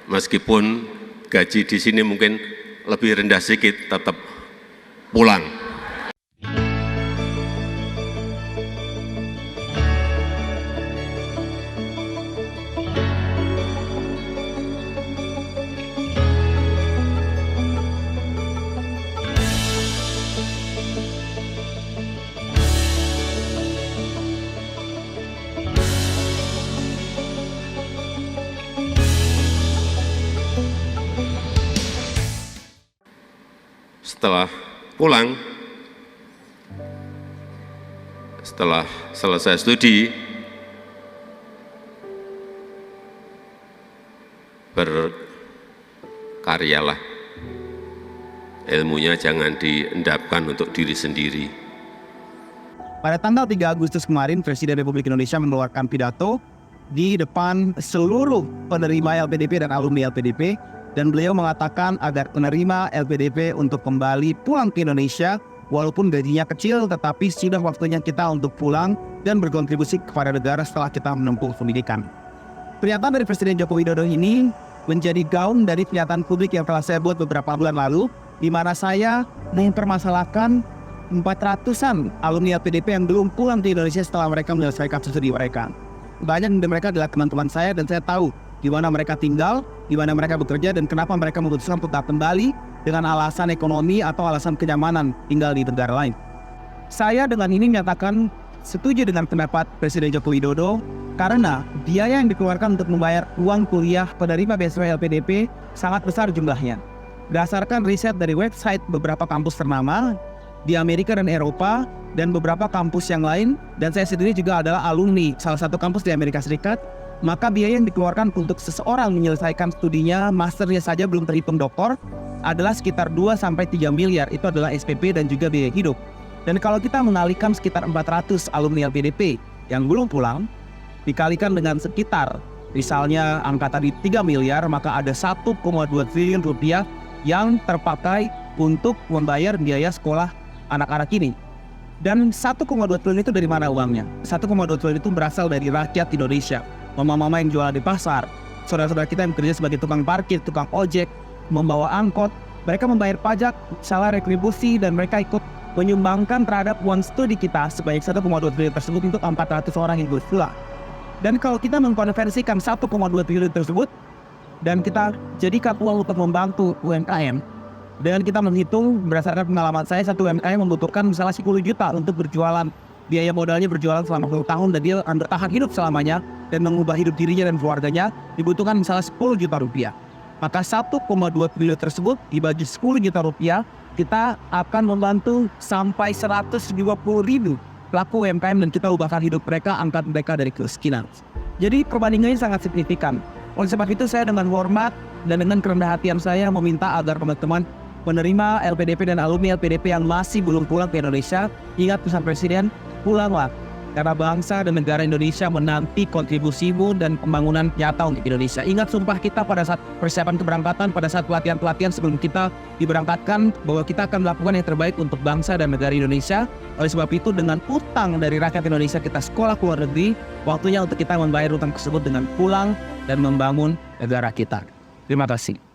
meskipun gaji di sini mungkin lebih rendah sedikit, tetap pulang. Setelah pulang, setelah selesai studi, berkaryalah. Ilmunya jangan diendapkan untuk diri sendiri. Pada tanggal 3 Agustus kemarin, Presiden Republik Indonesia mengeluarkan pidato di depan seluruh penerima LPDP dan alumni LPDP, dan beliau mengatakan agar penerima LPDP untuk kembali pulang ke Indonesia, walaupun gajinya kecil, tetapi sudah waktunya kita untuk pulang dan berkontribusi kepada negara setelah kita menempuh pendidikan. Pernyataan dari Presiden Joko Widodo ini menjadi gaung dari pernyataan publik yang telah saya buat beberapa bulan lalu, di mana saya mempermasalahkan 400-an alumni LPDP yang belum pulang ke Indonesia setelah mereka menyelesaikan studi mereka. Banyak dari mereka adalah teman-teman saya, dan saya tahu di mana mereka tinggal, di mana mereka bekerja, dan kenapa mereka memutuskan untuk tak kembali dengan alasan ekonomi atau alasan kenyamanan tinggal di negara lain. Saya dengan ini menyatakan setuju dengan pendapat Presiden Joko Widodo karena biaya yang dikeluarkan untuk membayar uang kuliah penerima beasiswa LPDP sangat besar jumlahnya. Berdasarkan riset dari website beberapa kampus ternama di Amerika dan Eropa dan beberapa kampus yang lain, dan saya sendiri juga adalah alumni salah satu kampus di Amerika Serikat, maka biaya yang dikeluarkan untuk seseorang menyelesaikan studinya, masternya saja belum terhitung doktor, adalah sekitar 2-3 miliar. Itu adalah SPP dan juga biaya hidup. Dan kalau kita mengalihkan sekitar 400 alumni LPDP yang belum pulang, dikalikan dengan sekitar misalnya angka tadi 3 miliar, maka ada 1,2 triliun rupiah yang terpakai untuk membayar biaya sekolah anak-anak ini. Dan 1,2 triliun itu dari mana uangnya? 1,2 triliun itu berasal dari rakyat Indonesia. Mama-mama yang jualan di pasar, saudara-saudara kita yang bekerja sebagai tukang parkir, tukang ojek, membawa angkot, mereka membayar pajak, salah retribusi, dan mereka ikut menyumbangkan terhadap uang studi kita sebanyak 1,2 triliun tersebut untuk 400 orang yang berpulang. Dan kalau kita mengkonversikan 1,2 triliun tersebut, dan kita jadikan uang untuk membantu UMKM, dan kita menghitung berdasarkan pengalaman saya, satu UMKM membutuhkan misalnya 10 juta untuk berjualan. Biaya modalnya berjualan selama 10 tahun dan dia akan bertahan hidup selamanya dan mengubah hidup dirinya dan keluarganya, dibutuhkan misalnya 10 juta rupiah. Maka 1,2 triliun tersebut dibagi 10 juta rupiah, kita akan membantu sampai 120 ribu pelaku UMKM dan kita ubahkan hidup mereka, angkat mereka dari kemiskinan. Jadi perbandingannya sangat signifikan. Oleh sebab itu saya dengan hormat dan dengan kerendahan hatian saya meminta agar teman-teman penerima LPDP dan alumni LPDP yang masih belum pulang ke Indonesia, ingat pesan Presiden, pulanglah. Karena bangsa dan negara Indonesia menanti kontribusimu dan pembangunan nyata untuk Indonesia. Ingat sumpah kita pada saat persiapan keberangkatan, pada saat pelatihan-pelatihan sebelum kita diberangkatkan, bahwa kita akan melakukan yang terbaik untuk bangsa dan negara Indonesia. Oleh sebab itu, dengan utang dari rakyat Indonesia kita sekolah ke luar negeri, waktunya untuk kita membayar utang tersebut dengan pulang dan membangun negara kita. Terima kasih.